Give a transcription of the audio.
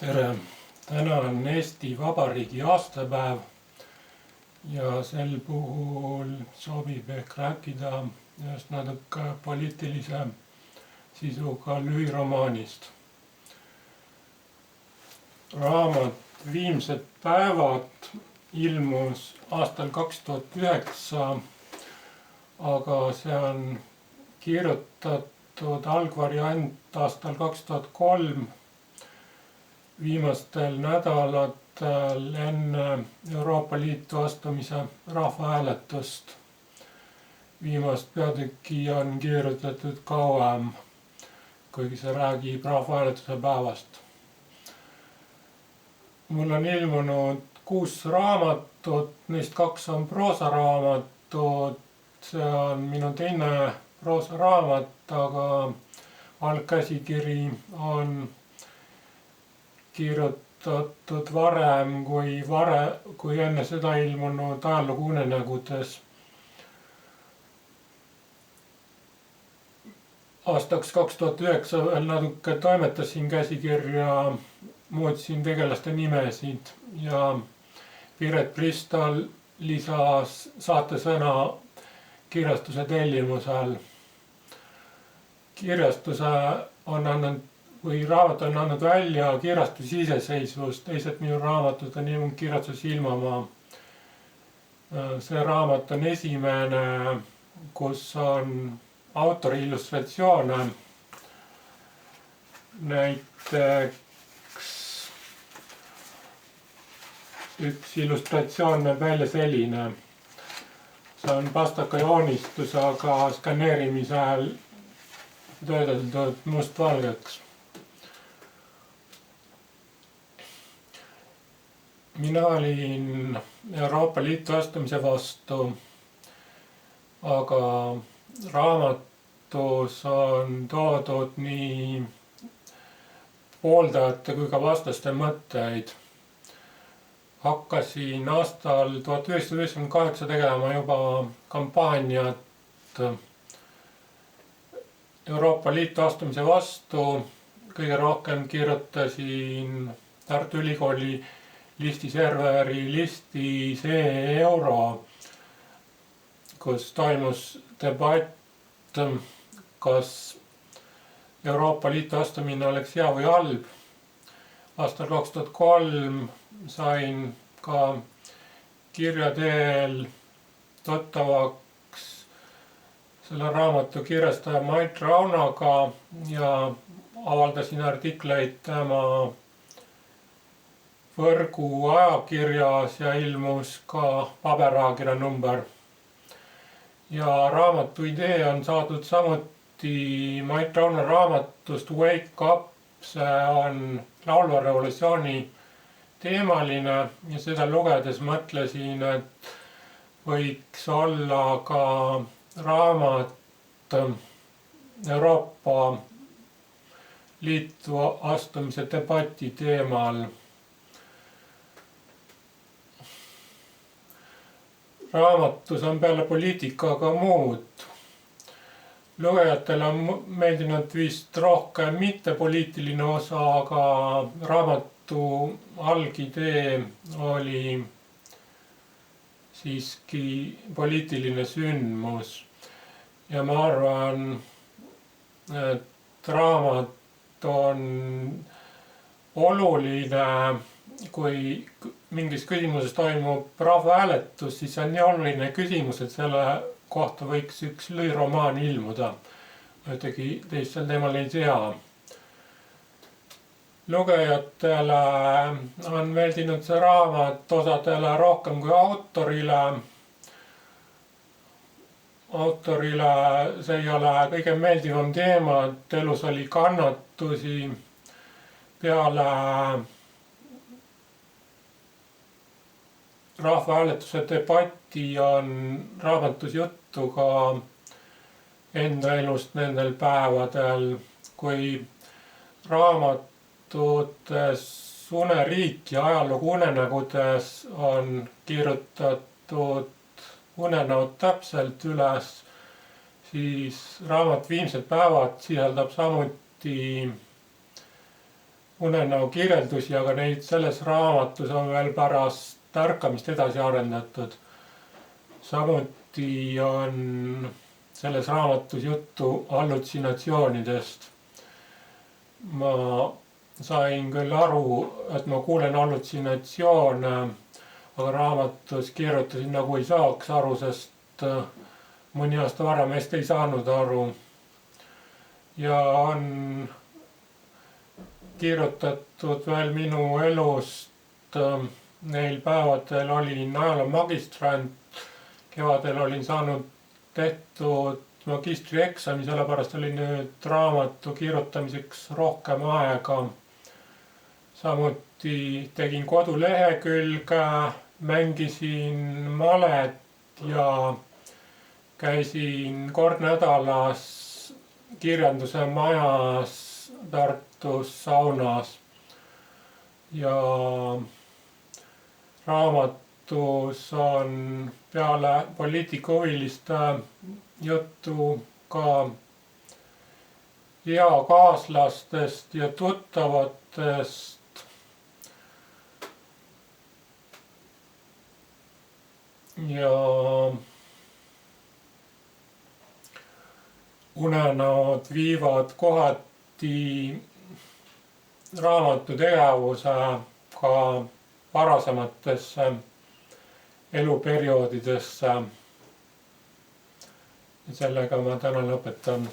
Tere! Täna on Eesti Vabariigi aastapäev ja sel puhul sobib ehk rääkida ühest natuke poliitilise sisuga lühiromaanist. Raamat Viimsed päevad ilmus aastal 2009, aga see on kirjutatud algvariant aastal 2003, viimastel nädalatel enne Euroopa Liitu astumise rahvahääletust. Viimast peatükki on kirjutatud kauem, kuigi see räägib rahvahääletuse päevast. Mul on ilmunud 6 raamatut, neist 2 on proosaraamatud. See on minu teine proosaraamat, aga algkäsikiri on kirjutatud varem kui enne seda ilmunud ajalugu unenägudes. Aastaks 2009 veel natuke toimetasin käsikirja, muutsin tegelaste nimesid ja Piret Pristal lisas saatesõna kirjastuse tellimusel. Raamat on andnud välja Kirjastus Iseseisvus, teised minu raamatud on ilmunud Kirjastus Ilmamaa. See raamat on esimene, kus on autori illustratsioone. Näiteks üks illustratsioon näeb välja selline. See on pastaka joonistusega skaneerimisel töödeldud mustvalgeks. Mina olin Euroopa Liitu astumise vastu, aga raamatus on toodud nii pooldajate kui ka vastaste mõtteid. Hakkasin aastal 1998 tegema juba kampaaniat Euroopa Liitu astumise vastu. Kõige rohkem kirjutasin Tartu Ülikooli listiserveri listi euro, kus toimus debatt, kas Euroopa Liitu astumine oleks hea või halb. Aastal 2003 sain ka kirja teel tuttavaks selle raamatu kirjastaja Mait Raunaga ja avaldasin artikleid tema Võrgu ajakirjas ja ilmus ka paberajakirja number. Ja raamatu idee on saadud samuti Mait Rauna raamatust Wake Up. See on laulva revolutsiooni teemaline ja seda lugedes mõtlesin, et võiks olla ka raamat Euroopa Liitu astumise debati teemal. Raamatus on peale poliitika ka muud. Lugejatele on meeldinud vist rohkem mittepoliitiline osa, aga raamatu algidee oli siiski poliitiline sündmus. Ja ma arvan, et raamat on oluline, kui mingis küsimuses toimub rahvahääletus, siis on nii oluline küsimus, et selle kohta võiks üks lühiromaan ilmuda. Ühtegi teist sel teemal ei tea. Lugejatele on meeldinud see raamat osadele rohkem kui autorile. Autorile see ei ole kõige meeldivam teema, et elus oli kannatusi. Peale rahvahääletuse debatti on raamatus juttu ka enda elust nendel päevadel, kui raamatutes Uneriik ja ajalugu unenägudes on kirjutatud unenäod täpselt üles, siis raamat Viimsed päevad sisaldab samuti unenäo kirjeldusi, aga neid selles raamatus on veel pärast ärkamist edasi arendatud. samuti on selles raamatus juttu hallutsinatsioonidest. Ma sain küll aru, et ma kuulen hallutsinatsioone, aga raamatus kirjutasin nagu ei saaks aru, sest mõni aasta varem hästi ei saanud aru. Ja on kirjutatud veel minu elust. Neil päevadel olin ajaloo magistrant. Kevadel olin saanud tehtud magistrieksami, sellepärast oli nüüd raamatu kirjutamiseks rohkem aega. Samuti tegin kodulehekülge, mängisin malet ja käisin kord nädalas kirjanduse majas Tartus saunas. Ja raamatus on peale poliitikahuviliste juttu ka eakaaslastest ja tuttavatest. Ja unenäod viivad kohati raamatu tegevuse ka varasematesse eluperioodidesse. Sellega ma täna lõpetan.